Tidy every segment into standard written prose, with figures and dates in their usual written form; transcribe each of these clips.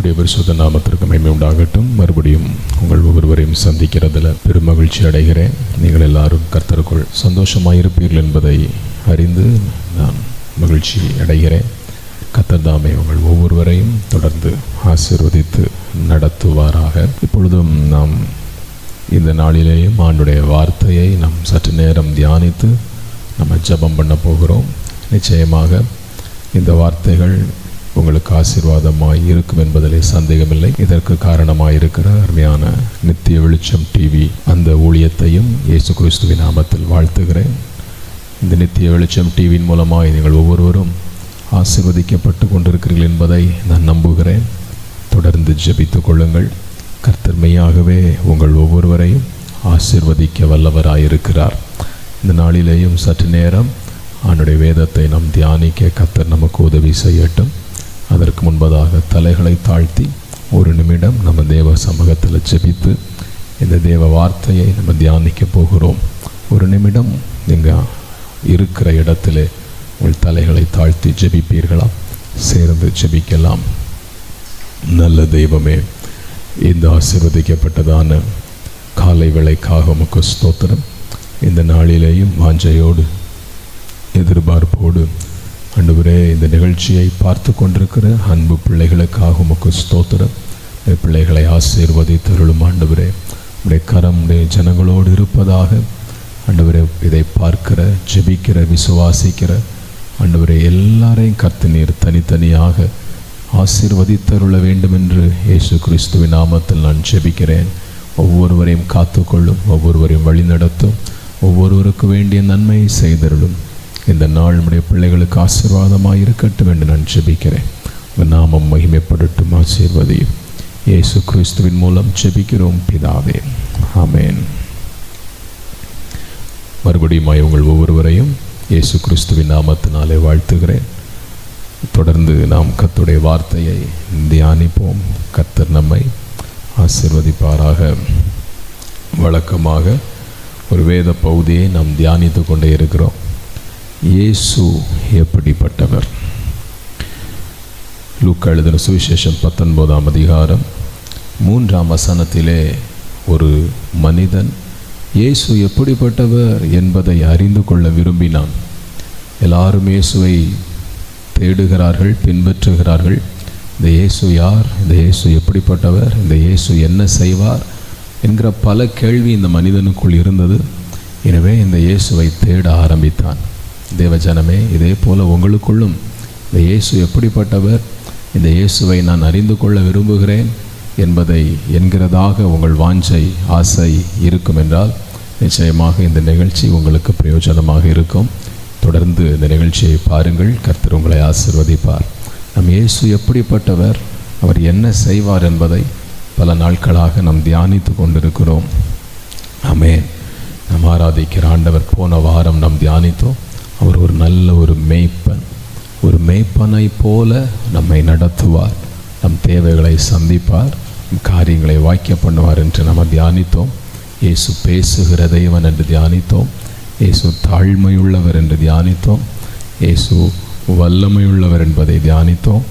கர்த்தருடைய பரிசுத்த நாமத்திற்கு மகிமை உண்டாகட்டும். மறுபடியும் உங்கள் ஒவ்வொருவரையும் சந்திக்கிறதுல பெரும் மகிழ்ச்சி அடைகிறேன். நீங்கள் எல்லாரும் கர்த்தருக்குள் சந்தோஷமாயிருப்பீர்கள் என்பதை அறிந்து நான் மகிழ்ச்சி அடைகிறேன். கர்த்தர் தாமே உங்கள் ஒவ்வொருவரையும் தொடர்ந்து ஆசீர்வதித்து நடத்துவாராக. இப்பொழுதும் நாம் இந்த நாளிலேயும் ஆண்டுடைய வார்த்தையை நாம் சற்று நேரம் தியானித்து நம்ம ஜெபம் பண்ண போகிறோம். நிச்சயமாக இந்த வார்த்தைகள் உங்களுக்கு ஆசீர்வாதமாய் இருக்கும் என்பதிலே சந்தேகமில்லை. இதற்கு காரணமாக இருக்கிற அருமையான நித்திய வெளிச்சம் டிவி அந்த ஊழியத்தையும் இயேசு கிறிஸ்துவின் நாமத்தில் வாழ்த்துகிறேன். இந்த நித்திய வெளிச்சம் டிவியின் மூலமாக நீங்கள் ஒவ்வொருவரும் ஆசீர்வதிக்கப்பட்டு கொண்டிருக்கிறீர்கள் என்பதை நான் நம்புகிறேன். தொடர்ந்து ஜெபித்துக் கொள்ளுங்கள். கர்த்தர் மெய்யாகவே உங்கள் ஒவ்வொருவரையும் ஆசீர்வதிக்க வல்லவராயிருக்கிறார். இந்த நாளிலேயும் சற்று நேரம் அவனுடைய வேதத்தை நாம் தியானிக்க கர்த்தர் நமக்கு உதவி செய்யட்டும். அதற்கு முன்பதாக தலைகளை தாழ்த்தி ஒரு நிமிடம் நம்ம தேவ சமூகத்தில் ஜெபித்து இந்த தேவ வார்த்தையை நம்ம தியானிக்க போகிறோம். ஒரு நிமிடம் நீங்கள் இருக்கிற இடத்திலே உங்கள் தலைகளை தாழ்த்தி ஜெபிப்பீர்களா? சேர்ந்து ஜெபிக்கலாம். நல்ல தெய்வமே, இந்த ஆசீர்வதிக்கப்பட்டதான காலை வேளைக்காக உமக்கு ஸ்தோத்திரம். இந்த நாளிலேயும் வாஞ்சையோடு எதிர்பார்ப்போடு ஆண்டவரே இந்த நிகழ்ச்சியை பார்த்து கொண்டிருக்கிற அன்பு பிள்ளைகளுக்காக உமக்கு ஸ்தோத்திரம். பிள்ளைகளை ஆசீர்வதித்தருளும் ஆண்டவரே. உடைய கரம் உடைய ஜனங்களோடு இருப்பதாக. ஆண்டவரே, இதை பார்க்கிற ஜெபிக்கிற விசுவாசிக்கிற ஆண்டவரே எல்லாரையும் கர்த்தர் நீர் தனித்தனியாக ஆசீர்வதித்தருள வேண்டும் என்று இயேசு கிறிஸ்துவின் நாமத்தில் நான் ஜெபிக்கிறேன். ஒவ்வொருவரையும் காத்துக்கொள்ளும், ஒவ்வொருவரையும் வழிநடத்தும், ஒவ்வொருவருக்கு வேண்டிய நன்மையை செய்தருளும். இந்த நாள் நம்முடைய பிள்ளைகளுக்கு ஆசீர்வாதமாக இருக்கட்டும் என்று நான் ஜெபிக்கிறேன். உங்கள் நாமம் மகிமைப்படட்டும். ஆசீர்வதியும். இயேசு கிறிஸ்துவின் மூலம் ஜெபிக்கிறோம் பிதாவே, ஆமேன். மறுபடியும் உங்கள் ஒவ்வொருவரையும் இயேசு கிறிஸ்துவின் நாமத்தினாலே வாழ்த்துகிறேன். தொடர்ந்து நாம் கர்த்தருடைய வார்த்தையை தியானிப்போம். கர்த்தர் நம்மை ஆசீர்வதிப்பாராக. வழக்கமாக ஒரு வேத பகுதியை நாம் தியானித்து கொண்டே இருக்கிறோம். இயேசு எப்படிப்பட்டவர்? லூக்கா எழுதின சுவிசேஷம் 19ஆம் அதிகாரம் 3ஆம் வசனத்திலே ஒரு மனிதன் இயேசு எப்படிப்பட்டவர் என்பதை அறிந்து கொள்ள விரும்பினான். எல்லாரும் இயேசுவை தேடுகிறார்கள், பின்பற்றுகிறார்கள். இந்த இயேசு யார்? இந்த இயேசு எப்படிப்பட்டவர்? இந்த இயேசு என்ன செய்வார் என்கிற பல கேள்வி இந்த மனிதனுக்குள் இருந்தது. எனவே இந்த இயேசுவை தேட ஆரம்பித்தான். தேவஜனமே, இதே போல உங்களுக்குள்ளும் இந்த இயேசு எப்படிப்பட்டவர், இந்த இயேசுவை நான் அறிந்து கொள்ள விரும்புகிறேன் என்பதை என்கிறதாக உங்கள் வாஞ்சை ஆசை இருக்கும் என்றால் நிச்சயமாக இந்த நிகழ்ச்சி உங்களுக்கு பிரயோஜனமாக இருக்கும். தொடர்ந்து இந்த நிகழ்ச்சியை பாருங்கள். கர்த்தர் உங்களை ஆசீர்வதிப்பார். நம் இயேசு எப்படிப்பட்டவர், அவர் என்ன செய்வார் என்பதை பல நாட்களாக நாம் தியானித்து கொண்டிருக்கிறோம். ஆமென். நாம் ஆராதிக்கிற ஆண்டவர் போன வாரம் நாம் தியானித்தோம். அவர் ஒரு நல்ல ஒரு மேய்ப்பன், ஒரு மேய்ப்பனை போல நம்மை நடத்துவார், நம் தேவைகளை சந்திப்பார், காரியங்களை வாய்க்க பண்ணுவார் என்று நம்ம தியானித்தோம். இயேசு பேசுகிற தெய்வன் என்று தியானித்தோம். இயேசு தாழ்மையுள்ளவர் என்று தியானித்தோம். இயேசு வல்லமையுள்ளவர் என்பதை தியானித்தோம்.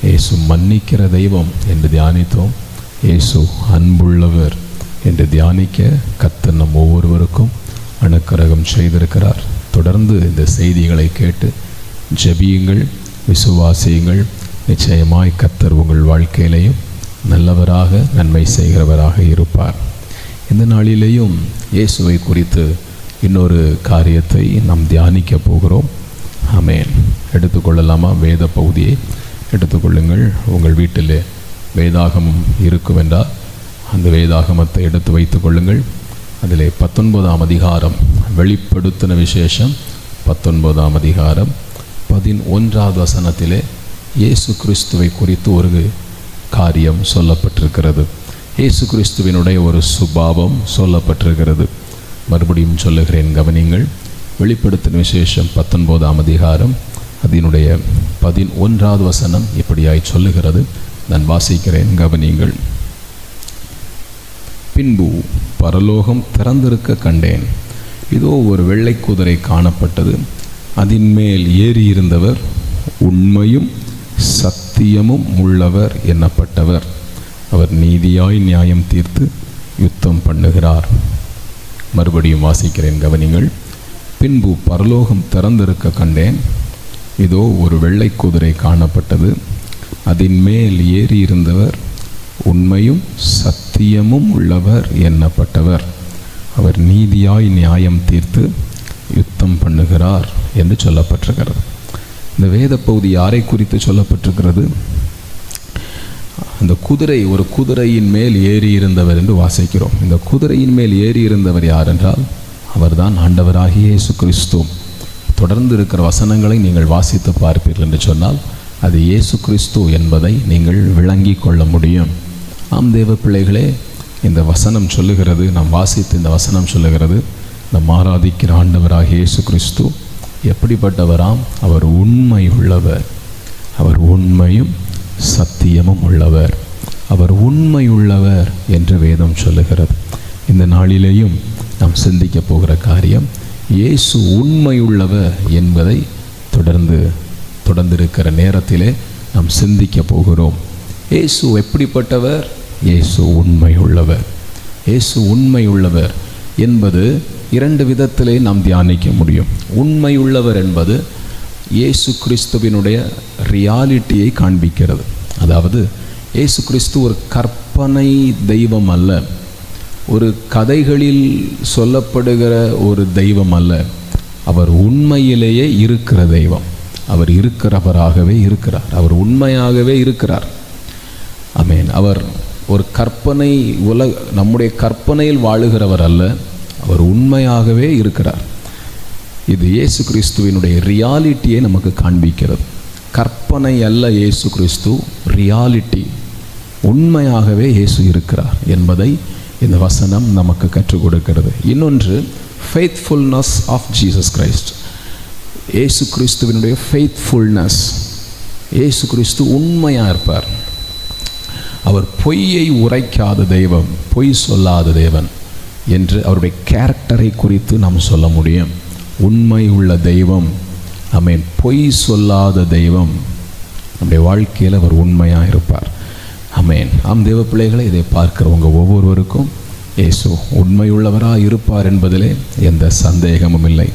இயேசு மன்னிக்கிற தெய்வம் என்று தியானித்தோம். இயேசு அன்புள்ளவர் என்று தியானிக்க கர்த்தர் நம் ஒவ்வொருவருக்கும் அனுக்கிரகம் செய்திருக்கிறார். தொடர்ந்து இந்த செய்திகளை கேட்டு ஜெபியுங்கள், விசுவாசியுங்கள். நிச்சயமாய் கர்த்தர் உங்கள் வாழ்க்கையிலையும் நல்லவராக நன்மை செய்கிறவராக இருப்பார். இந்த நாளிலேயும் இயேசுவை குறித்து இன்னொரு காரியத்தை நாம் தியானிக்க போகிறோம். ஆமென். எடுத்துக்கொள்ளலாமா? வேத பகுதியை எடுத்துக்கொள்ளுங்கள். உங்கள் வீட்டிலே வேதாகமம் இருக்கும் என்றால் அந்த வேதாகமத்தை எடுத்து வைத்துக் கொள்ளுங்கள். அதிலே 19ஆம் அதிகாரம், வெளிப்படுத்தின விசேஷம் 19ஆம் அதிகாரம் 11வது வசனத்திலே இயேசு கிறிஸ்துவை குறித்து ஒரு காரியம் சொல்லப்பட்டிருக்கிறது. இயேசு கிறிஸ்துவினுடைய ஒரு சுபாவம் சொல்லப்பட்டிருக்கிறது. மறுபடியும் சொல்லுகிறேன், கவனிங்கள். வெளிப்படுத்தின விசேஷம் 19ஆம் அதிகாரம் அதனுடைய 11வது வசனம் இப்படியாய் சொல்லுகிறது. நான் வாசிக்கிறேன், கவனிங்கள். பின்பு பரலோகம் திறந்திருக்க கண்டேன். இதோ ஒரு வெள்ளை குதிரை காணப்பட்டது. அதன் மேல் ஏறியிருந்தவர் உண்மையும் சத்தியம் சத்தியமும் உள்ளவர் எண்ணப்பட்டவர். அவர் நீதியாய் நியாயம் தீர்த்து யுத்தம் பண்ணுகிறார். மறுபடியும் வாசிக்கிறேன், கவனிங்கள். பின்பு பரலோகம் திறந்திருக்க கண்டேன். இதோ ஒரு வெள்ளை குதிரை காணப்பட்டது. அதன் மேல் ஏறி இருந்தவர் உண்மையும் சத்தியமும் உள்ளவர் எண்ணப்பட்டவர். அவர் நீதியாய் நியாயம் தீர்த்து யுத்தம் பண்ணுகிறார் என்று சொல்லப்பட்டிருக்கிறது. இந்த வேத பகுதி யாரை குறித்து சொல்லப்பட்டிருக்கிறது? அந்த குதிரை, ஒரு குதிரையின் மேல் ஏறி இருந்தவர் என்று வாசிக்கிறோம். இந்த குதிரையின் மேல் ஏறி இருந்தவர் யார் என்றால் அவர்தான் ஆண்டவராகிய இயேசு கிறிஸ்து. தொடர்ந்து இருக்கிற வசனங்களை நீங்கள் வாசித்து பார்ப்பீர்கள் என்று சொன்னால் அது இயேசு கிறிஸ்து என்பதை நீங்கள் விளங்கி கொள்ள முடியும். ஆம் தேவ பிள்ளைகளே, இந்த வசனம் சொல்லுகிறது, நாம் வாசித்து இந்த வசனம் சொல்லுகிறது, நம் ஆராதிக்கிற ஆண்டவராகிய இயேசு கிறிஸ்து எப்படிப்பட்டவராம்? அவர் உண்மை உள்ளவர். அவர் உண்மையும் சத்தியமும் உள்ளவர். அவர் உண்மை உள்ளவர் என்று வேதம் சொல்லுகிறது. இந்த நாளிலேயும் நாம் சிந்திக்க போகிற காரியம், இயேசு உண்மை உள்ளவர் என்பதை தொடர்ந்து இருக்கிற நேரத்திலே நாம் சிந்திக்க போகிறோம். இயேசு எப்படிப்பட்டவர்? இயேசு உண்மை உள்ளவர். இயேசு உண்மை உள்ளவர் என்பது இரண்டு விதத்திலே நாம் தியானிக்க முடியும். உண்மை உள்ளவர் என்பது இயேசு கிறிஸ்துவினுடைய ரியாலிட்டியை காண்பிக்கிறது. அதாவது இயேசு கிறிஸ்து ஒரு கற்பனை தெய்வம் அல்ல, ஒரு கதைகளில் சொல்லப்படுகிற ஒரு தெய்வம் அல்ல. அவர் உண்மையிலேயே இருக்கிற தெய்வம். அவர் இருக்கிறவராகவே இருக்கிறார். அவர் உண்மையாகவே இருக்கிறார். ஆமென். அவர் ஒரு கற்பனை நம்முடைய கற்பனையில் வாழுகிறவர் அல்ல, அவர் உண்மையாகவே இருக்கிறார். இது இயேசு கிறிஸ்துவினுடைய ரியாலிட்டியை நமக்கு காண்பிக்கிறது. கற்பனை அல்ல இயேசு கிறிஸ்து, ரியாலிட்டி, உண்மையாகவே இயேசு இருக்கிறார் என்பதை இந்த வசனம் நமக்கு கற்றுக் கொடுக்கிறது. இன்னொன்று, ஃபெய்த்ஃபுல்னஸ் ஆஃப் ஜீசஸ் கிரைஸ்ட். இயேசு கிறிஸ்துவினுடைய ஃபெய்த்ஃபுல்னஸ். இயேசு கிறிஸ்து உண்மையாக இருப்பார். அவர் பொய்யை உரைக்காத தெய்வம், பொய் சொல்லாத தேவன் என்று அவருடைய கேரக்டரை குறித்து நாம் சொல்ல முடியும். உண்மை உள்ள தெய்வம், ஆமென். பொய் சொல்லாத தெய்வம். நம்முடைய வாழ்க்கையில் அவர் உண்மையாக இருப்பார். ஆமென். ஆம் தேவ பிள்ளைகளை, இதை பார்க்கிறவங்க ஒவ்வொருவருக்கும் இயேசு உண்மையுள்ளவராக இருப்பார் என்பதிலே எந்த சந்தேகமும் இல்லை.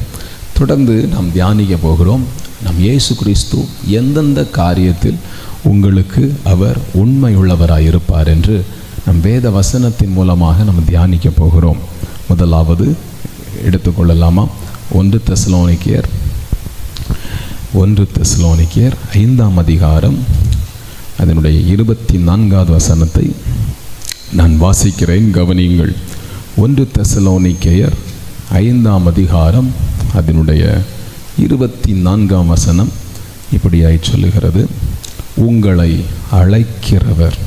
தொடர்ந்து நாம் தியானிக்க போகிறோம். நம் இயேசு கிறிஸ்து எந்தெந்த காரியத்தில் உங்களுக்கு அவர் உண்மையுள்ளவராக இருப்பார் என்று நம் வேத வசனத்தின் மூலமாக நாம் தியானிக்க போகிறோம். முதலாவது எடுத்துக்கொள்ளலாமா? 1 தெசலோனிக்கேயர் 5ஆம் அதிகாரம் அதனுடைய 24வது வசனத்தை நான் வாசிக்கிறேன், கவனியுங்கள். 1 தெசலோனிக்கேயர் 5ஆம் அதிகாரம் அதனுடைய 24ஆம் வசனம் இப்படியாய் சொல்லுகிறது: உங்களை அழைக்கிறவர்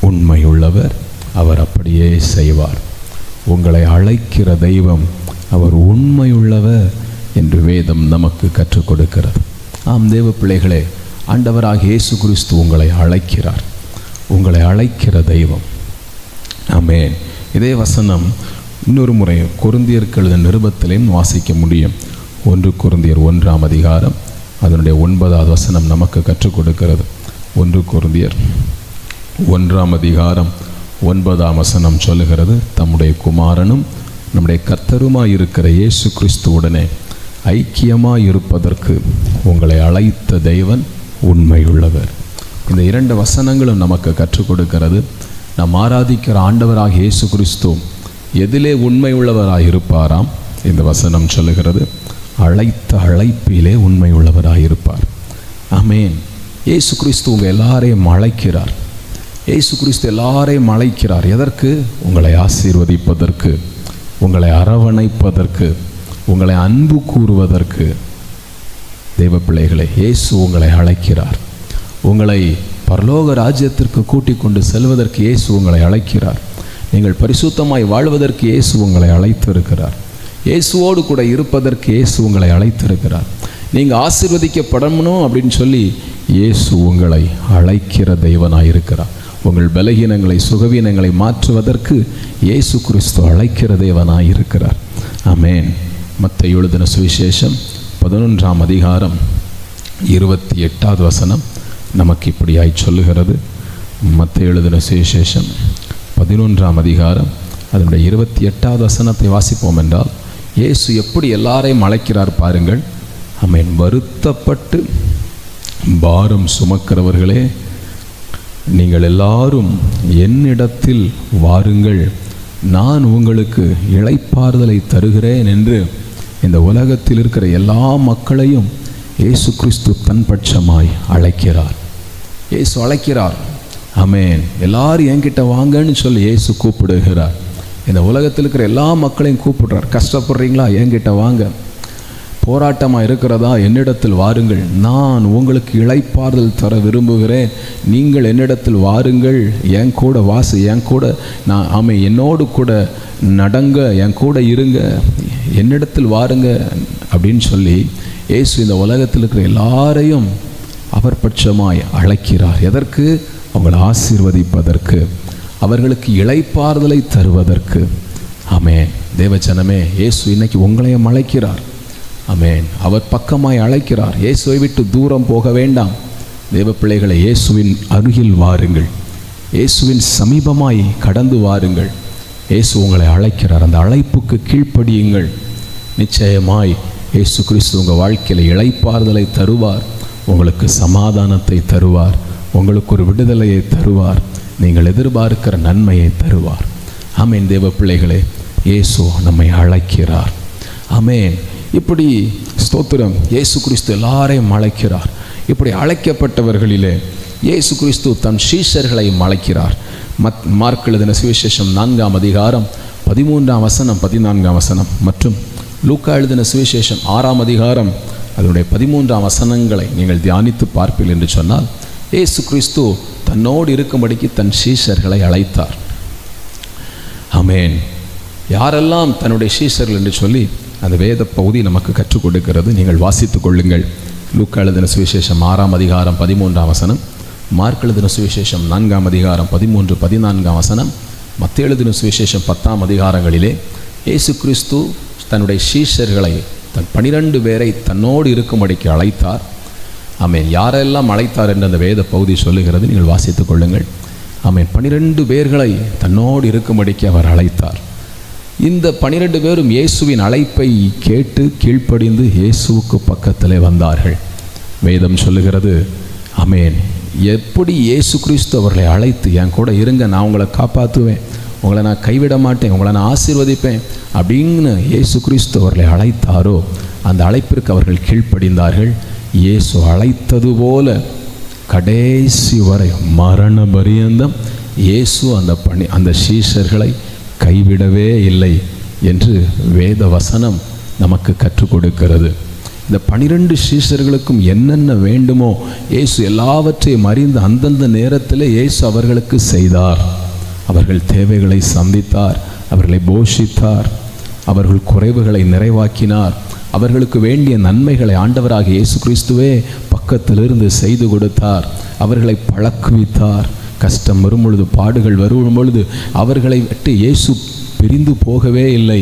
உண்மையுள்ளவர், அவர் அப்படியே செய்வார். உங்களை அழைக்கிற தெய்வம் அவர் உண்மையுள்ளவர் என்று வேதம் நமக்கு கற்றுக் கொடுக்கிறது. ஆம் தேவ பிள்ளைகளே, ஆண்டவராகிய இயேசு கிறிஸ்து உங்களை அழைக்கிறார். உங்களை அழைக்கிற தெய்வம். ஆமென். இதே வசனம் இன்னொரு முறை கொரிந்தியருக்கு எழுதின நிருபத்திலேயும் வாசிக்க முடியும். 1 கொரிந்தியர் 1ஆம் அதிகாரம் அதனுடைய 9வது வசனம் நமக்கு கற்றுக் கொடுக்கிறது. 1 கொரிந்தியர் 1ஆம் அதிகாரம் 9ஆம் வசனம் சொல்லுகிறது: தம்முடைய குமாரனும் நம்முடைய கர்த்தருமாய் இருக்கிற இயேசு கிறிஸ்துவுடனே ஐக்கியமாய் இருப்பதற்கு உங்களை அழைத்த தெய்வன் உண்மையுள்ளவர். இந்த 2 வசனங்களும் நமக்கு கற்றுக் கொடுக்கிறது. நாம் ஆராதிக்கிற ஆண்டவராக இயேசு கிறிஸ்து எதிலே உண்மை உள்ளவராக இருப்பாராம்? இந்த வசனம் சொல்லுகிறது, அழைத்த அழைப்பிலே உண்மை உள்ளவராக இருப்பார். ஆமென். இயேசு கிறிஸ்து உங்கள் எல்லாரையும் அழைக்கிறார். இயேசு கிறிஸ்து எல்லாரையும் அழைக்கிறார். எதற்கு? உங்களை ஆசீர்வதிப்பதற்கு, உங்களை அரவணைப்பதற்கு, உங்களை அன்பு கூறுவதற்கு. தேவ பிள்ளைகளை, இயேசு உங்களை அழைக்கிறார். உங்களை பரலோக ராஜ்யத்திற்கு கூட்டிக் கொண்டு செல்வதற்கு இயேசு உங்களை அழைக்கிறார். நீங்கள் பரிசுத்தமாய் வாழ்வதற்கு இயேசு உங்களை அழைத்திருக்கிறார். இயேசுவோடு கூட இருப்பதற்கு இயேசு உங்களை அழைத்திருக்கிறார். நீங்கள் ஆசீர்வதிக்கப்படணும் அப்படின்னு சொல்லி இயேசு உங்களை அழைக்கிற தெய்வனாக இருக்கிறார். உங்கள் பலகீனங்களை சுகவீனங்களை மாற்றுவதற்கு இயேசு கிறிஸ்து அழைக்கிற தேவனாய் இருக்கிறார். ஆமென். மத்தேயு எழுதின சுவிசேஷம் 11ஆம் அதிகாரம் 28வது வசனம் நமக்கு இப்படியாய் சொல்லுகிறது. மத்தேயு எழுதின சுவிசேஷம் 11ஆம் அதிகாரம் அதனுடைய 28வது வசனத்தை வாசிப்போம் என்றால், இயேசு எப்படி எல்லாரையும் அழைக்கிறார் பாருங்கள். ஆமென். வருத்தப்பட்டு பாரம் சுமக்கிறவர்களே, நீங்கள் எல்லாரும் என்னிடத்தில் வாருங்கள், நான் உங்களுக்கு இளைப்பாறுதலை தருகிறேன் என்று இந்த உலகத்தில் இருக்கிற எல்லா மக்களையும் இயேசு கிறிஸ்து தன் பட்சமாய் அழைக்கிறார். இயேசு அழைக்கிறார். ஆமென். எல்லாரும் என்கிட்ட வாங்கன்னு சொல்லி இயேசு கூப்பிடுகிறார். இந்த உலகத்தில் இருக்கிற எல்லா மக்களையும் கூப்பிடுறார். கஷ்டப்படுறீங்களா? என்கிட்ட வாங்க. போராட்டமாக இருக்கிறதா? என்னிடத்தில் வாருங்கள், நான் உங்களுக்கு இளைப்பாறுதல் தர விரும்புகிறேன். நீங்கள் என்னிடத்தில் வாருங்கள், என் கூட என் கூட நான் என்னோடு கூட நடங்க, என் கூட இருங்க, என்னிடத்தில் வாருங்க அப்படின்னு சொல்லி இயேசு இந்த உலகத்தில் இருக்கிற எல்லாரையும் அவர் பட்சமாய் அழைக்கிறார். எதற்கு? அவங்களை ஆசீர்வதிப்பதற்கு, அவர்களுக்கு இளைப்பாறுதலை தருவதற்கு. ஆமென். தேவஜனமே, இயேசு இன்னைக்கு உங்களையும் அழைக்கிறார். ஆமென். அவர் பக்கமாய் அழைக்கிறார். இயேசுவை விட்டு தூரம் போக வேண்டாம். தேவ பிள்ளைகளை, இயேசுவின் அருகில் வாருங்கள், இயேசுவின் சமீபமாய் கடந்து வாருங்கள். இயேசு உங்களை அழைக்கிறார். அந்த அழைப்புக்கு கீழ்ப்படியுங்கள். நிச்சயமாய் இயேசு கிறிஸ்து உங்கள் வாழ்க்கையில் இளைப்பாறுதலை தருவார், உங்களுக்கு சமாதானத்தை தருவார், உங்களுக்கு ஒரு விடுதலையை தருவார், நீங்கள் எதிர்பார்க்கிற நன்மையை தருவார். ஆமென். தேவ பிள்ளைகளே, இயேசு நம்மை அழைக்கிறார். ஆமென். இப்படி ஸ்தோத்திரம். இயேசு கிறிஸ்து எல்லாரையும் அழைக்கிறார். இப்படி அழைக்கப்பட்டவர்களிலே இயேசு கிறிஸ்து தன் சீஷர்களையும் அழைக்கிறார். மார்க் எழுதின சுவிசேஷம் 4ஆம் அதிகாரம் 13ஆம் வசனம் 14ஆம் வசனம் மற்றும் லூக்கா எழுதின சுவிசேஷம் 6ஆம் அதிகாரம் அதனுடைய 13ஆம் வசனங்களை நீங்கள் தியானித்து பார்ப்பீர்கள் என்று சொன்னால், இயேசு கிறிஸ்து தன்னோடு இருக்கும்படிக்கு தன் சீஷர்களை அழைத்தார். ஆமென். யாரெல்லாம் தன்னுடைய சீஷர்கள் என்று சொல்லி அந்த வேத பகுதி நமக்கு கற்றுக் கொடுக்கிறது. நீங்கள் வாசித்துக் கொள்ளுங்கள். லூக்கா எழுதின சுவிசேஷம் 6ஆம் அதிகாரம் 13ஆம் வசனம், மார்க் எழுதின சுவிசேஷம் 4ஆம் அதிகாரம் 13, 14ஆம் வசனம், மத்தேயு எழுதின சுவிசேஷம் 10ஆம் அதிகாரங்களிலே இயேசு கிறிஸ்து தன்னுடைய சீஷர்களை, தன் 12 பேரை தன்னோடு இருக்கும்படிக்கு அழைத்தார். ஆமென். யாரெல்லாம் அழைத்தார் என்று அந்த வேத பகுதி சொல்லுகிறது. நீங்கள் வாசித்துக் கொள்ளுங்கள். ஆமென். 12 பேர்களை தன்னோடு இருக்கும்படிக்கு அவர் அழைத்தார். இந்த 12 பேரும் இயேசுவின் அழைப்பை கேட்டு கீழ்ப்படிந்து இயேசுவுக்கு பக்கத்திலே வந்தார்கள். வேதம் சொல்லுகிறது. ஆமென். எப்படி இயேசு கிறிஸ்து அவர்களை அழைத்து, என் கூட இருங்க, நான் உங்களை காப்பாற்றுவேன், உங்களை நான் கைவிட மாட்டேன், உங்களை நான் ஆசீர்வதிப்பேன் அப்படின்னு இயேசு கிறிஸ்து அவர்களை அழைத்தாரோ, அந்த அழைப்பிற்கு அவர்கள் கீழ்ப்படிந்தார்கள். இயேசு அழைத்தது போல கடைசி வரை மரண பரியந்தம் இயேசு அந்த சீஷர்களை கைவிடவே இல்லை என்று வேத வசனம் நமக்கு கற்றுக் கொடுக்கிறது. இந்த 12 சீஷர்களுக்கும் என்னென்ன வேண்டுமோ இயேசு எல்லாவற்றையும் அறிந்து அந்தந்த நேரத்தில் இயேசு அவர்களுக்கு செய்தார். அவர்கள் தேவைகளை சந்தித்தார், அவர்களை போஷித்தார், அவர்கள் குறைவுகளை நிறைவாக்கினார், அவர்களுக்கு வேண்டிய நன்மைகளை ஆண்டவராக இயேசு கிறிஸ்துவே பக்கத்திலிருந்து செய்து கொடுத்தார், அவர்களை பழக்குவித்தார். கஷ்டம் வரும் பொழுது, பாடுகள் வரும் பொழுது அவர்களை விட்டு இயேசு பிரிந்து போகவே இல்லை.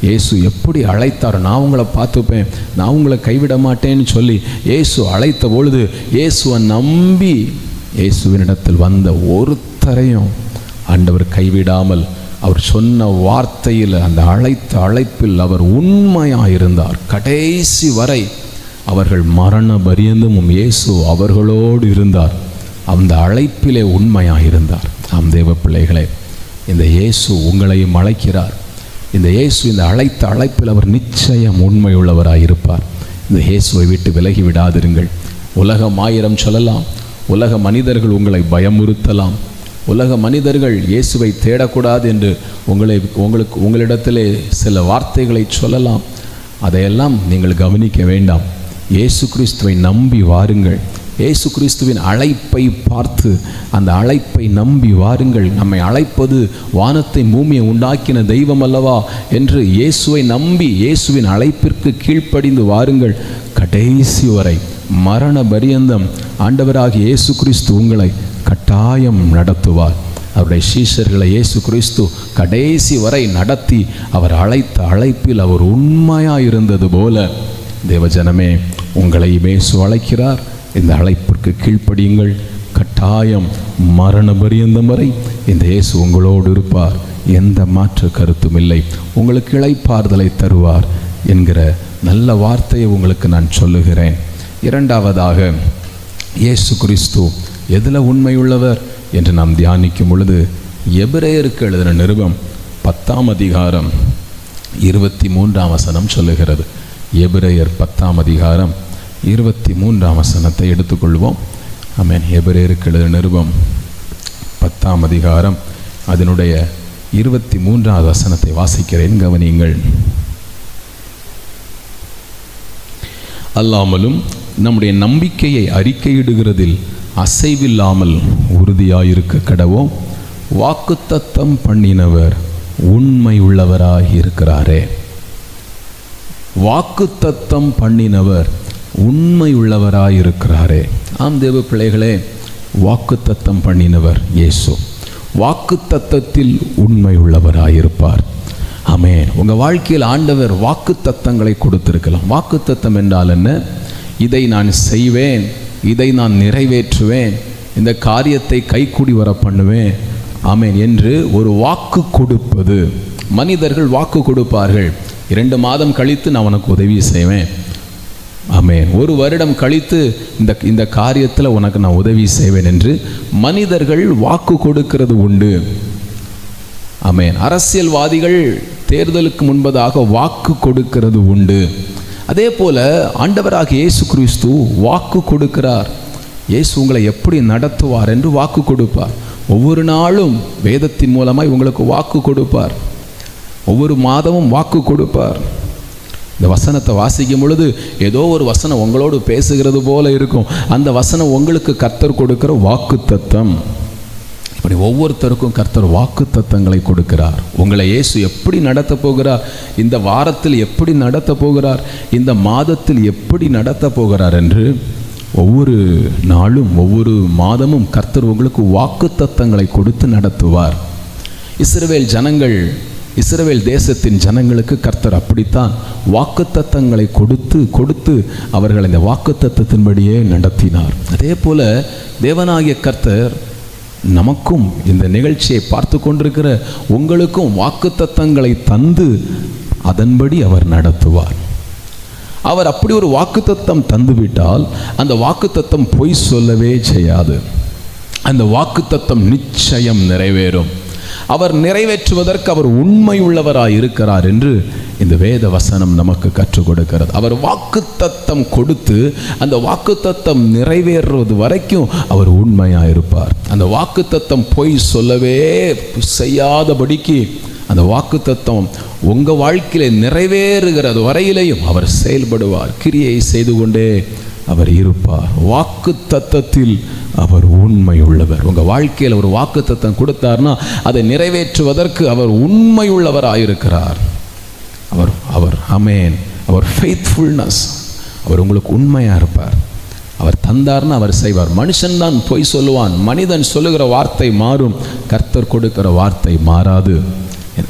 இயேசு எப்படி அழைத்தார், நான் உங்களை பார்த்துப்பேன், நான் உங்களை கைவிட மாட்டேன்னு சொல்லி இயேசு அழைத்த பொழுது இயேசுவை நம்பி இயேசுவினிடத்தில் வந்த ஒருத்தரையும் ஆண்டவர் கைவிடாமல் அவர் சொன்ன வார்த்தையில், அந்த அழைப்பில் அவர் உண்மையாயிருந்தார். கடைசி வரை அவர்கள் மரண பரியந்தமும் இயேசு அவர்களோடு இருந்தார். அந்த அழைப்பிலே உண்மையாயிருந்தார். ஆம் தேவ பிள்ளைகளே, இந்த இயேசு உங்களையும் அழைக்கிறார். இந்த இயேசு இந்த அழைத்த அழைப்பில் அவர் நிச்சயம் உண்மையுள்ளவராயிருப்பார். இந்த இயேசுவை விட்டு விலகி விடாதிருங்கள். உலகம் 1000 சொல்லலாம், உலக மனிதர்கள் உங்களை பயமுறுத்தலாம், உலக மனிதர்கள் இயேசுவை தேடக்கூடாது என்று உங்களிடத்திலே சில வார்த்தைகளை சொல்லலாம். அதையெல்லாம் நீங்கள் கவனிக்க வேண்டாம். இயேசு கிறிஸ்துவை நம்பி வாருங்கள். இயேசு கிறிஸ்துவின் அழைப்பை பார்த்து அந்த அழைப்பை நம்பி வாருங்கள். நம்மை அழைப்பது வானத்தை பூமியை உண்டாக்கின தெய்வம் அல்லவா என்று இயேசுவை நம்பி இயேசுவின் அழைப்பிற்கு கீழ்ப்படிந்து வாருங்கள். கடைசி வரை மரண பரியந்தம் ஆண்டவராகிய இயேசு கிறிஸ்து உங்களை கட்டாயம் நடத்துவார். அவருடைய சீஷர்களை இயேசு கிறிஸ்து கடைசி வரை நடத்தி அவர் அழைத்த அழைப்பில் அவர் உண்மையாயிருந்தது போல தேவஜனமே, உங்களை இயேசு அழைக்கிறார். இந்த அழைப்பிற்கு அவருக்கு கீழ்ப்படியுங்கள். கட்டாயம் மரண பரியந்தம் வரை இந்த இயேசு உங்களோடு இருப்பார். எந்த மாற்று கருத்தும் இல்லை. உங்களுக்கு இளைப்பாறுதலை தருவார் என்கிற நல்ல வார்த்தையை உங்களுக்கு நான் சொல்லுகிறேன். இரண்டாவதாக, இயேசு கிறிஸ்து எதில் உண்மையுள்ளவர் என்று நாம் தியானிக்கும் பொழுது, எபிரேயருக்கு எழுதின நிருபம் 10ஆம் அதிகாரம் 23ஆம் வசனம் சொல்லுகிறது. எபிரேயர் 10ஆம் அதிகாரம் 23ஆம் வசனத்தை எடுத்துக்கொள்வோம். ஆமென். எபிரேயருக்கு எழுதின நிருபம் 10ஆம் அதிகாரம் அதனுடைய 23ஆவது வசனத்தை வாசிக்கிறேன், கவனியுங்கள். அல்லாமலும் நம்முடைய நம்பிக்கையை அறிக்கையிடுகிறதில் அசைவில்லாமல் உறுதியாயிருக்க கடவோம். வாக்குத்தத்தம் பண்ணினவர் உண்மை உள்ளவராய் இருக்கிறாரே. வாக்குத்தத்தம் பண்ணினவர் உண்மை உள்ளவராய் இருக்கிறாரே. ஆம் தேவ பிள்ளைகளே, வாக்குத்தத்தம் பண்ணினவர் இயேசு. வாக்குத்தத்தத்தில் உண்மை உள்ளவராயிருப்பார். ஆமென். உங்கள் வாழ்க்கையில் ஆண்டவர் வாக்குத்தத்தங்களை கொடுத்திருக்கலாம். வாக்குத்தத்தம் என்றால் என்ன? இதை நான் செய்வேன், இதை நான் நிறைவேற்றுவேன், இந்த காரியத்தை கைக்கூடி வர பண்ணுவேன், ஆமென் என்று ஒரு வாக்கு கொடுப்பது. மனிதர்கள் வாக்கு கொடுப்பார்கள். 2 மாதம் கழித்து நான் உனக்கு உதவி செய்வேன், ஆமென், 1 வருடம் கழித்து இந்த காரியத்தில் உனக்கு நான் உதவி செய்வேன் என்று மனிதர்கள் வாக்கு கொடுக்கிறது உண்டு. ஆமென். அரசியல்வாதிகள் தேர்தலுக்கு முன்பதாக வாக்கு கொடுக்கிறது உண்டு. அதே போல ஆண்டவராகிய இயேசு கிறிஸ்து வாக்கு கொடுக்கிறார். இயேசு உங்களை எப்படி நடத்துவார் என்று வாக்கு கொடுப்பார். ஒவ்வொரு நாளும் வேதத்தின் மூலமாய் உங்களுக்கு வாக்கு கொடுப்பார். ஒவ்வொரு மாதமும் வாக்கு கொடுப்பார். இந்த வசனத்தை வாசிக்கும் பொழுது ஏதோ ஒரு வசனம் உங்களோடு பேசுகிறது போல இருக்கும். அந்த வசனம் உங்களுக்கு கர்த்தர் கொடுக்கிற வாக்கு தத்தம். இப்படி ஒவ்வொருத்தருக்கும் கர்த்தர் வாக்கு தத்தங்களை கொடுக்கிறார். உங்களை இயேசு எப்படி நடத்த போகிறார், இந்த வாரத்தில் எப்படி நடத்த போகிறார், இந்த மாதத்தில் எப்படி நடத்த போகிறார் என்று ஒவ்வொரு நாளும் ஒவ்வொரு மாதமும் கர்த்தர் உங்களுக்கு வாக்கு தத்தங்களை கொடுத்து நடத்துவார். இஸ்ரவேல் தேசத்தின் ஜனங்களுக்கு கர்த்தர் அப்படித்தான் வாக்குத்தத்தங்களை கொடுத்து அவர்கள் இந்த வாக்குத்தத்தத்தின்படியே நடத்தினார். அதே போல தேவனாகிய கர்த்தர் நமக்கும் இந்த நிகழ்ச்சியை பார்த்து கொண்டிருக்கிற உங்களுக்கும் வாக்குத்தத்தங்களை தந்து அதன்படி அவர் நடத்துவார். அவர் அப்படி ஒரு வாக்குத்தத்தம் தந்துவிட்டால் அந்த வாக்குத்தத்தம் பொய் சொல்லவே செய்யாது. அந்த வாக்குத்தத்தம் நிச்சயம் நிறைவேறும். அவர் நிறைவேற்றுவதற்கு அவர் உண்மை உள்ளவராய் இருக்கிறார் என்று இந்த வேத வசனம் நமக்கு கற்றுக் கொடுக்கிறது. அவர் வாக்குத்தத்தம் கொடுத்து அந்த வாக்குத்தத்தம் நிறைவேறுவது வரைக்கும் அவர் உண்மையாக இருப்பார். அந்த வாக்குத்தத்தம் பொய் சொல்லவே செய்யாதபடிக்கு அந்த வாக்குத்தத்தம் உங்கள் வாழ்க்கையில் நிறைவேறுகிறது வரையிலேயும் அவர் செயல்படுவார். கிரியை செய்து கொண்டே அவர் இருப்பார். வாக்குத்தத்தத்தில் அவர் உண்மை உள்ளவர். உங்கள் வாழ்க்கையில் ஒரு வாக்குத்தத்தம் கொடுத்தார்னா அதை நிறைவேற்றுவதற்கு அவர் உண்மை உள்ளவராயிருக்கிறார். அவர் ஆமென், அவர் ஃபெய்த்ஃபுல்னஸ், அவர் உங்களுக்கு உண்மையாக இருப்பார். அவர் தந்தார்னா அவர் செய்வார். மனுஷன்தான் பொய் சொல்லுவான். மனிதன் சொல்லுகிற வார்த்தை மாறும், கர்த்தர் கொடுக்கிற வார்த்தை மாறாது.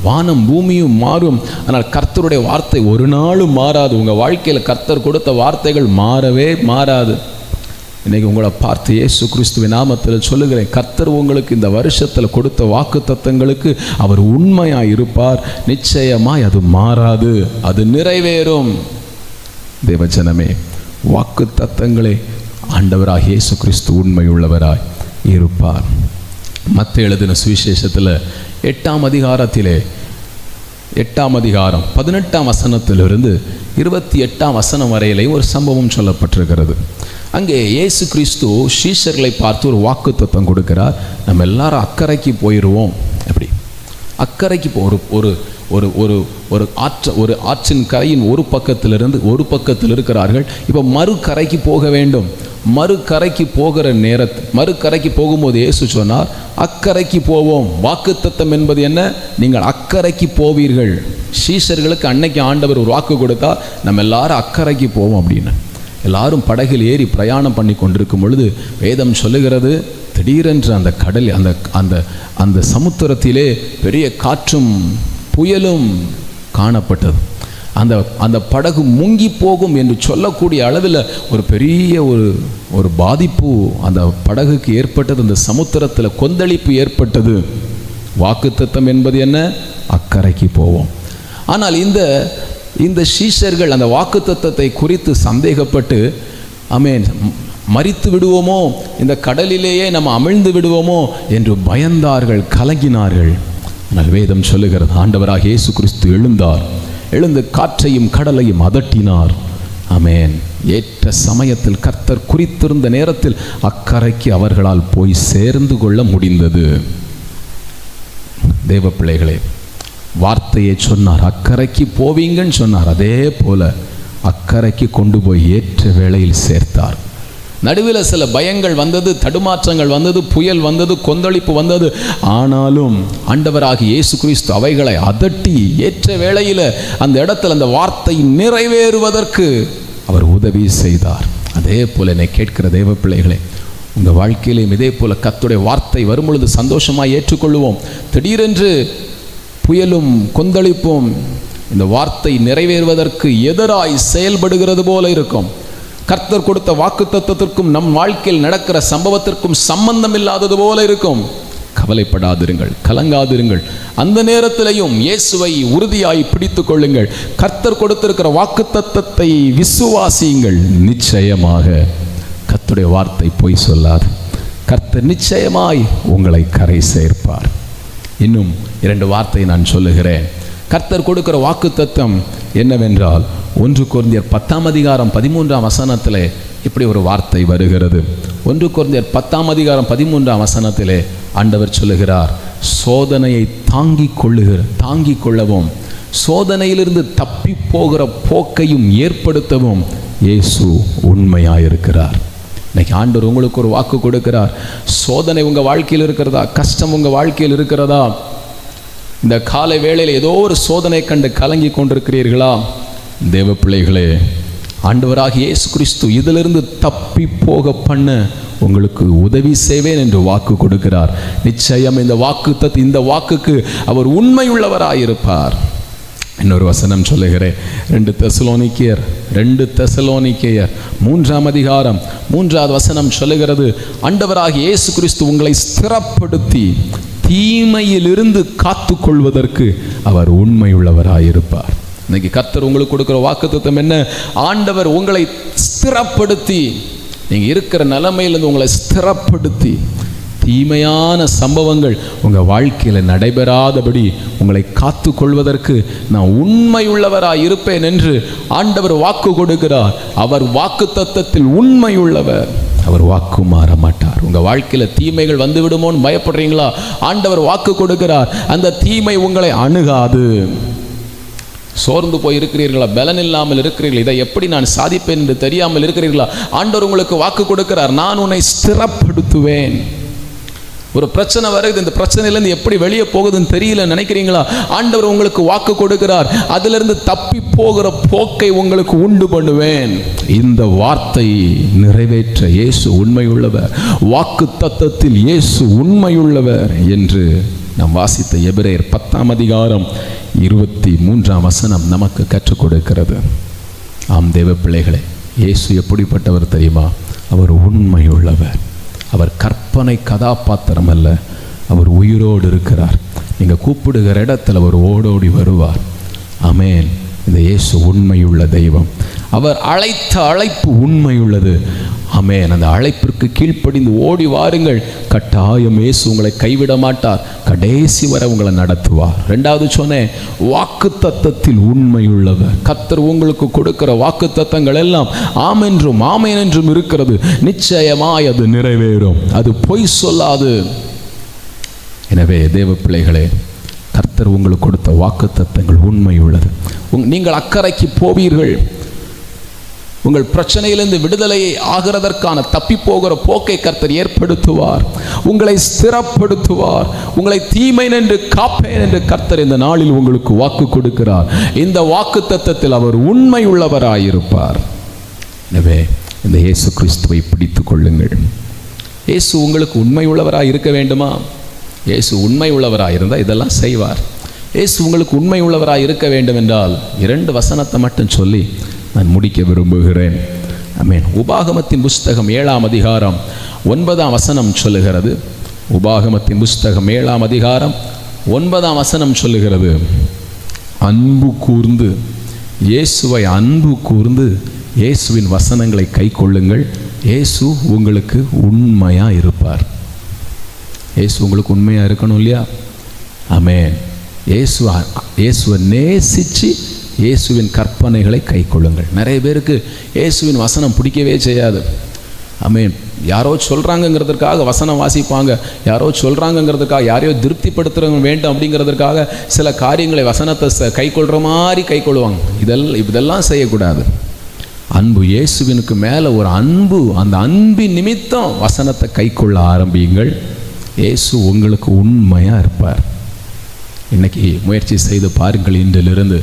வானம் பூமியும் மாறும், ஆனால் கர்த்தருடைய வார்த்தை ஒரு நாளும் மாறாது. உங்கள் வாழ்க்கையில் கர்த்தர் கொடுத்த வார்த்தைகள் மாறவே மாறாது. இன்றைக்கி உங்களை பார்த்து இயேசு கிறிஸ்துவின் நாமத்தில் சொல்லுகிறேன், கர்த்தர் உங்களுக்கு இந்த வருஷத்தில் கொடுத்த வாக்கு தத்தங்களுக்கு அவர் உண்மையாக இருப்பார். நிச்சயமாய் அது மாறாது, அது நிறைவேறும். தேவஜனமே, வாக்கு தத்தங்களே ஆண்டவராக இயேசு கிறிஸ்து உண்மை உள்ளவராய் இருப்பார். மத்தேயு எழுதின சுவிசேஷத்தில் 8ஆம் அதிகாரத்திலே 8ஆம் அதிகாரம் 18ஆம் வசனத்திலிருந்து 28ஆம் வசனம் வரையிலே ஒரு சம்பவம் சொல்லப்பட்டிருக்கிறது. அங்கே இயேசு கிறிஸ்து சீஷர்களை பார்த்து ஒரு வாக்குத்தத்தம் கொடுக்கிறார். நம்ம எல்லாரும் அக்கறைக்கு போயிடுவோம். அப்படி அக்கறைக்கு ஒரு ஆற்றின் கரையின் ஒரு பக்கத்திலிருந்து ஒரு பக்கத்தில் இருக்கிறார்கள். இப்போ மறுகரைக்கு போக வேண்டும். மறுகரைக்கு போகும்போது இயேசு சொன்னார், அக்கறைக்கு போவோம். வாக்குத்தத்தம் என்பது என்ன? நீங்கள் அக்கறைக்கு போவீர்கள். சீஷர்களுக்கு அன்னைக்கு ஆண்டவர் ஒரு வாக்கு கொடுத்தா, நம்ம எல்லாரும் அக்கறைக்கு போவோம் அப்படின்னு. எல்லாரும் படகில் ஏறி பிரயாணம் பண்ணி கொண்டிருக்கும் பொழுது வேதம் சொல்லுகிறது, திடீரென்று அந்த கடல் அந்த சமுத்திரத்திலே பெரிய காற்றும் புயலும் காணப்பட்டது. அந்த படகு முங்கி போகும் என்று சொல்லக்கூடிய அளவில் ஒரு பெரிய ஒரு பாதிப்பு அந்த படகுக்கு ஏற்பட்டது. அந்த சமுத்திரத்தில் கொந்தளிப்பு ஏற்பட்டது. வாக்குத்தத்தம் என்பது என்ன? அக்கறைக்கு போவோம். ஆனால் இந்த சீஷர்கள் அந்த வாக்குத்தத்தத்தை குறித்து சந்தேகப்பட்டு, ஆமென், மரித்து விடுவோமோ, இந்த கடலிலேயே நம்ம அமிழ்ந்து விடுவோமோ என்று பயந்தார்கள், கலங்கினார்கள். ஆனால் வேதம் சொல்லுகிறது, ஆண்டவராக இயேசு கிறிஸ்து எழுந்து காற்றையும் கடலையும் அதட்டினார். ஆமென். ஏற்ற சமயத்தில் கர்த்தர் குறித்திருந்த நேரத்தில் அக்கறைக்கு அவர்களால் போய் சேர்ந்து கொள்ள முடிந்தது. தேவ பிள்ளைகளே, வார்த்தையை சொன்னார், அக்கறைக்கு போவீங்கன்னு சொன்னார். அதே போல அக்கறைக்கு கொண்டு போய் ஏற்ற வேளையில் சேர்த்தார். நடுவில் சில பயங்கள் வந்தது, தடுமாற்றங்கள் வந்தது, புயல் வந்தது, கொந்தளிப்பு வந்தது. ஆனாலும் ஆண்டவராகிய இயேசு கிறிஸ்து அவைகளை அதட்டி ஏற்ற வேளையில் அந்த இடத்துல அந்த வார்த்தை நிறைவேறுவதற்கு அவர் உதவி செய்தார். அதே போல என்னை கேட்கிற தேவ பிள்ளைகளே, உங்கள் வாழ்க்கையிலையும் இதே போல கர்த்தருடைய வார்த்தை வரும் பொழுது சந்தோஷமாக ஏற்றுக்கொள்வோம். திடீரென்று புயலும் கொந்தளிப்பும் இந்த வார்த்தை நிறைவேறுவதற்கு எதிராய் செயல்படுகிறது போல இருக்கும். கர்த்தர் கொடுத்த வாக்குத்தத்தத்திற்கும் நம் வாழ்க்கையில் நடக்கிற சம்பவத்திற்கும் சம்பந்தம் இல்லாதது போல இருக்கும். கவலைப்படாதிருங்கள், கலங்காதிருங்கள். அந்த நேரத்திலையும் இயேசுவை உறுதியாய் பிடித்து கொள்ளுங்கள். கர்த்தர் கொடுத்திருக்கிற வாக்குத்தத்தத்தை விசுவாசியுங்கள். நிச்சயமாக கர்த்தருடைய வார்த்தை பொய் சொல்லாது. கர்த்தர் நிச்சயமாய் உங்களை கரை சேர்ப்பார். இன்னும் 2 வார்த்தையை நான் சொல்லுகிறேன். கர்த்தர் கொடுக்கிற வாக்குத்தத்தம் என்னவென்றால், 1 கொரிந்தியர் 10:13 இப்படி ஒரு வார்த்தை வருகிறது. 1 கொரிந்தியர் 10:13 ஆண்டவர் சொல்லுகிறார், சோதனையை தாங்கிக் கொள்ளவும் சோதனையிலிருந்து தப்பி போகிற போக்கையும் ஏற்படுத்தவும் இயேசு உண்மையாயிருக்கிறார். இன்னைக்கு ஆண்டவர் உங்களுக்கு ஒரு வாக்கு கொடுக்கிறார். சோதனை உங்கள் வாழ்க்கையில் இருக்கிறதா? கஷ்டம் உங்கள் வாழ்க்கையில் இருக்கிறதா? இந்த காலை வேளையில் ஏதோ ஒரு சோதனை கண்டு கலங்கி கொண்டிருக்கிறீர்களா? தேவ பிள்ளைகளே, ஆண்டவராகிய இயேசு கிறிஸ்து இதிலிருந்து தப்பி போக பண்ண உங்களுக்கு உதவி செய்வேன் என்று வாக்கு கொடுக்கிறார். நிச்சயம் இந்த வாக்குக்கு அவர் உண்மையுள்ளவராயிருப்பார். இன்னொரு வசனம் சொல்லுகிறேன். 2 தெசலோனிக்கேயர் 3:3 சொல்லுகிறது, ஆண்டவராகிய இயேசு கிறிஸ்து உங்களை ஸ்திரப்படுத்தி தீமையிலிருந்து காத்து கொள்வதற்கு அவர் உண்மையுள்ளவராயிருப்பார். இன்னைக்கு கர்த்தர் உங்களுக்கு கொடுக்கிற வாக்குத்தத்தம் என்ன? ஆண்டவர் உங்களை ஸ்திரப்படுத்தி, நீங்கள் இருக்கிற நிலைமையிலிருந்து உங்களை ஸ்திரப்படுத்தி தீமையான சம்பவங்கள் உங்கள் வாழ்க்கையில் நடைபெறாதபடி உங்களை காத்து கொள்வதற்கு நான் உண்மையுள்ளவராய் இருப்பேன் என்று ஆண்டவர் வாக்கு கொடுக்கிறார். அவர் வாக்குத்தத்தத்தில் உண்மையுள்ளவர். அவர் வாக்கு மாற மாட்டார். உங்கள் வாழ்க்கையில் தீமைகள் வந்து விடுமோன்னு பயப்படுறீங்களா? ஆண்டவர் வாக்கு கொடுக்கிறார், அந்த தீமை உங்களை அணுகாது. சோர்ந்து போய் இருக்கிறீர்களா? பலன் இல்லாமல் இருக்கிறீர்கள், இதை எப்படி நான் சாதிப்பேன் என்று தெரியாமல் இருக்கிறீர்களா? ஆண்டவர் உங்களுக்கு வாக்கு கொடுக்கிறார், நான் உன்னை ஸ்திரப்படுத்துவேன். ஒரு பிரச்சனை வருது, இந்த பிரச்சனையிலேருந்து எப்படி வெளியே போகுதுன்னு தெரியல நினைக்கிறீங்களா? ஆண்டவர் உங்களுக்கு வாக்கு கொடுக்கிறார், அதிலிருந்து தப்பி போகிற போக்கை உங்களுக்கு உண்டு பண்ணுவேன். இந்த வார்த்தை நிறைவேற்ற இயேசு உண்மையுள்ளவர். வாக்கு தத்தத்தில் இயேசு உண்மையுள்ளவர் என்று நாம் வாசித்த எபிரேயர் 10:23 நமக்கு கற்றுக் கொடுக்கிறது. ஆம் தேவ பிள்ளைகளே, இயேசு எப்படிப்பட்டவர் தெரியுமா? அவர் உண்மையுள்ளவர். அவர் கற்பனை கதாபாத்திரம் அல்ல, அவர் உயிரோடு இருக்கிறார். நீங்கள் கூப்பிடுகிற இடத்துல அவர் ஓடோடி வருவார். ஆமென். இந்த இயேசு உண்மையுள்ள தெய்வம். அவர் அழைத்த அழைப்பு உண்மையுள்ளது. ஆமென். அந்த அழைப்பிற்கு கீழ்ப்படிந்து ஓடி வாருங்கள். கட்டாயம் இயேசு உங்களை கைவிட மாட்டார், கடைசி வரை உங்களை நடத்துவார். 2வது சொன்னேன், வாக்கு தத்தத்தில் உண்மையுள்ளவர். கர்த்தர் உங்களுக்கு கொடுக்கிற வாக்கு தத்தங்கள் எல்லாம் ஆமென்றும் ஆமென் என்றும் இருக்கிறது. நிச்சயமாய் அது நிறைவேறும், அது பொய் சொல்லாது. எனவே தேவ பிள்ளைகளே, கர்த்தர் உங்களுக்கு கொடுத்த வாக்கு தத்தங்கள் உண்மையுள்ளது. நீங்கள் அக்கறைக்கு போவீர்கள். உங்கள் பிரச்சனையிலிருந்து விடுதலையை ஆகிறதற்கான தப்பி போகிற போக்கை கர்த்தர் ஏற்படுத்துவார். உங்களை ஸ்திரப்படுத்துவார். உங்களை தீமை நின்று காப்பேன் என்று கர்த்தர் இந்த நாளில் உங்களுக்கு வாக்கு கொடுக்கிறார். இந்த வாக்கு தத்தத்தில் அவர் உண்மை உள்ளவராயிருப்பார். எனவே இந்த இயேசு கிறிஸ்துவை பிடித்து கொள்ளுங்கள். இயேசு உங்களுக்கு உண்மை உள்ளவராக இருக்க வேண்டுமா? இயேசு உண்மை உள்ளவராக இருந்தால் இதெல்லாம் செய்வார். இயேசு உங்களுக்கு உண்மை உள்ளவராக இருக்க வேண்டும் என்றால் 2 வசனத்தை மட்டும் சொல்லி நான் முடிக்க விரும்புகிறேன். ஆமென். உபாகமத்தின் புஸ்தகம் 7ஆம் அதிகாரம் 9ஆம் வசனம் சொல்லுகிறது. உபாகமத்தின் புஸ்தகம் 7ஆம் அதிகாரம் 9ஆம் வசனம் சொல்லுகிறது, அன்பு கூர்ந்து இயேசுவை அன்பு கூர்ந்து இயேசுவின் வசனங்களை கை கொள்ளுங்கள், இயேசு உங்களுக்கு உண்மையாக இருப்பார். இயேசு உங்களுக்கு உண்மையாக இருக்கணும் இல்லையா? ஆமென். இயேசுவை நேசித்து இயேசுவின் கற்பனைகளை கை கொள்ளுங்கள். நிறைய பேருக்கு இயேசுவின் வசனம் பிடிக்கவே செய்யாது. ஆமென். யாரோ சொல்கிறாங்கங்கிறதுக்காக வசனம் வாசிப்பாங்க, யாரோ சொல்கிறாங்கங்கிறதுக்காக யாரையோ திருப்திப்படுத்துகிறவங்க வேண்டும் அப்படிங்கிறதுக்காக சில காரியங்களை வசனத்தை கை கொள்கிற மாதிரி கை கொள்வாங்க. இதெல்லாம் செய்யக்கூடாது. அன்பு, இயேசுவினுக்கு மேலே ஒரு அன்பு, அந்த அன்பின் நிமித்தம் வசனத்தை கை கொள்ள ஆரம்பியுங்கள். இயேசு உங்களுக்கு உண்மையாக இருப்பார். இன்றைக்கி முயற்சி செய்து பாருங்கள். இன்றிலிருந்து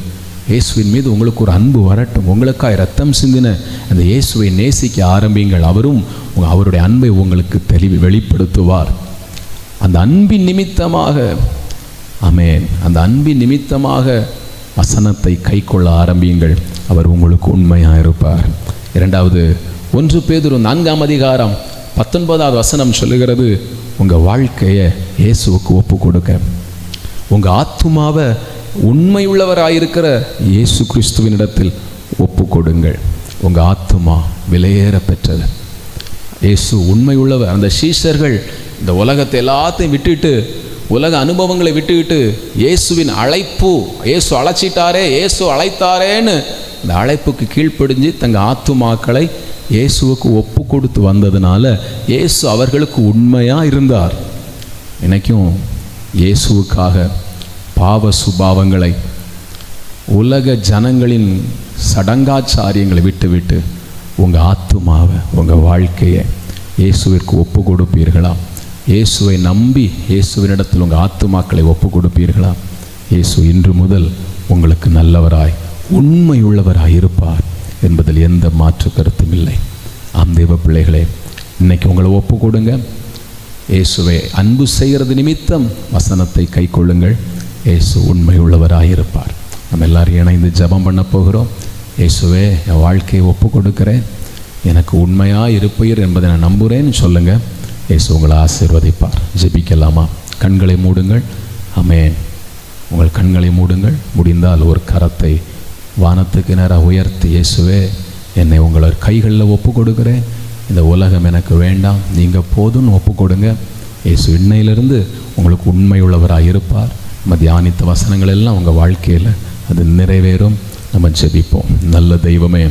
இயேசுவின் மீது உங்களுக்கு ஒரு அன்பு வரட்டும். உங்களுக்காக ரத்தம் சிந்தின அந்த இயேசுவை நேசிக்க ஆரம்பிங்கள். அவருடைய அன்பை உங்களுக்கு வெளிப்படுத்துவார். அந்த அன்பின் நிமித்தமாக, ஆமென், அந்த அன்பின் நிமித்தமாக வசனத்தை கை கொள்ள ஆரம்பியுங்கள். அவர் உங்களுக்கு உண்மையாக இருப்பார். 2வது 1 பேதுரு 4ஆம் அதிகாரம் 19ஆவது வசனம் சொல்லுகிறது, உங்கள் வாழ்க்கையை இயேசுவுக்கு ஒப்பு கொடுக்க, உங்கள் ஆத்துமாவை உண்மை உள்ளவராயிருக்கிற இயேசு கிறிஸ்துவினிடத்தில் ஒப்பு கொடுங்கள். உங்கள் ஆத்துமா விலையேற பெற்றது. இயேசு உண்மை உள்ளவர். அந்த சீஷர்கள் இந்த உலகத்தை எல்லாத்தையும் விட்டுவிட்டு, உலக அனுபவங்களை விட்டுவிட்டு, இயேசுவின் அழைப்பு, இயேசு அழைச்சிட்டாரே, இயேசு அழைத்தாரேன்னு இந்த அழைப்புக்கு கீழ்ப்படிஞ்சு தங்கள் ஆத்துமாக்களை இயேசுவுக்கு ஒப்பு கொடுத்து வந்ததுனால இயேசு அவர்களுக்கு உண்மையாக இருந்தார். இன்றைக்கும் இயேசுவுக்காக பாவ சுபாவங்களை, உலக ஜனங்களின் சடங்காச்சாரியங்களை விட்டுவிட்டு உங்கள் ஆத்துமாவை, உங்கள் வாழ்க்கையை இயேசுவிற்கு ஒப்பு கொடுப்பீர்களா? இயேசுவை நம்பி இயேசுவினிடத்தில் உங்கள் ஆத்துமாக்களை ஒப்பு கொடுப்பீர்களா? இயேசு இன்று முதல் உங்களுக்கு நல்லவராய் உண்மை உள்ளவராய் இருப்பார் என்பதில் எந்த மாற்று கருத்தும் இல்லை. ஆம் தேவ பிள்ளைகளே, இன்னைக்கு உங்களை ஒப்பு கொடுங்க. இயேசுவை அன்பு செய்கிறது நிமித்தம் வசனத்தை கை கொள்ளுங்கள். இயேசு உண்மை உள்ளவராயிருப்பார். நம்ம எல்லாரும் இணைந்து ஜெபம் பண்ண போகிறோம். இயேசுவே, என் வாழ்க்கையை ஒப்பு கொடுக்கிறேன், எனக்கு உண்மையாக இருப்பீர் என்பதை நான் நம்புகிறேன்னு சொல்லுங்கள். இயேசு உங்களை ஆசீர்வதிப்பார். ஜெபிக்கலாமா? கண்களை மூடுங்கள். ஆமென். உங்கள் கண்களை மூடுங்கள். முடிந்தால் ஒரு கரத்தை வானத்துக்கு நேராக உயர்த்தி, இயேசுவே, என்னை உங்களை கைகளில் ஒப்பு கொடுக்கிறேன், இந்த உலகம் எனக்கு வேண்டாம், நீங்கள் போதும்னு ஒப்பு கொடுங்க. இயேசு இன்னையிலிருந்து உங்களுக்கு உண்மையுள்ளவராக இருப்பார். நம்ம தியானித்த வசனங்கள் எல்லாம் உங்கள் வாழ்க்கையில் அது நிறைவேறும். நம்ம ஜெபிப்போம். நல்ல தெய்வமே,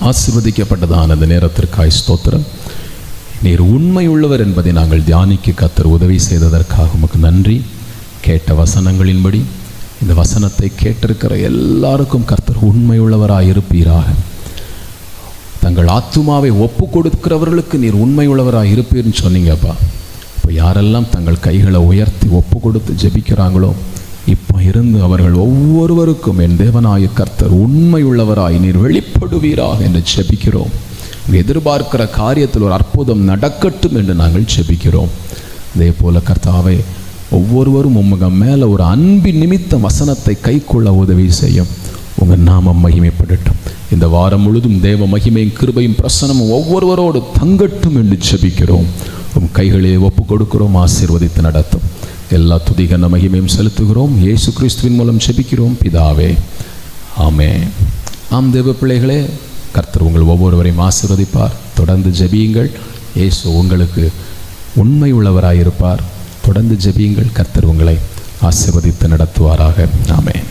ஆசீர்வதிக்கப்பட்டதான அந்த நேரத்திற்காய் ஸ்தோத்திரம். நீர் உண்மை உள்ளவர் என்பதை நாங்கள் தியானிக்க கர்த்தர் உதவி செய்ததற்காக உமக்கு நன்றி. கேட்ட வசனங்களின்படி இந்த வசனத்தை கேட்டிருக்கிற எல்லாருக்கும் கர்த்தர் உண்மை உள்ளவராக இருப்பீராக. தங்கள் ஆத்துமாவை ஒப்பு கொடுக்கிறவர்களுக்கு நீர் உண்மை உள்ளவராக இருப்பீர்னு சொன்னீங்கப்பா. இப்போ யாரெல்லாம் தங்கள் கைகளை உயர்த்தி ஒப்பு கொடுத்து ஜெபிக்கிறாங்களோ, இப்போ இருந்து அவர்கள் ஒவ்வொருவருக்கும் என் தேவனாய கர்த்தர் உண்மை உள்ளவராய் நீர் வெளிப்படுவீராக என்று ஜெபிக்கிறோம். எதிர்பார்க்கிற காரியத்தில் ஒரு அற்புதம் நடக்கட்டும் என்று நாங்கள் ஜெபிக்கிறோம். அதே போல கர்த்தாவே, ஒவ்வொருவரும் உங்க மேலே ஒரு அன்பின் நிமித்தம் வசனத்தை கைக்கொள்ள உதவி செய்யும். உங்கள் நாமம் மகிமைப்படட்டும். இந்த வாரம் முழுதும் தேவ மகிமையும் கிருபையும் பிரசனமும் ஒவ்வொருவரோடு தங்கட்டும் என்று ஜெபிக்கிறோம். உம் கைகளே ஒப்பு கொடுக்கிறோம். ஆசீர்வதித்து நடத்தும். எல்லா துதிகன மகிமையும் செலுத்துகிறோம். இயேசு கிறிஸ்துவின் மூலம் ஜெபிக்கிறோம் பிதாவே, ஆமென். ஆம் தேவ பிள்ளைகளே, கர்த்தர் உங்கள் ஒவ்வொருவரையும் ஆசீர்வதிப்பார். தொடர்ந்து ஜெபியுங்கள். இயேசு உங்களுக்கு உண்மை உள்ளவராயிருப்பார். தொடர்ந்து ஜெபியுங்கள். கர்த்தர் உங்களை ஆசீர்வதித்து நடத்துவாராக. ஆமென்.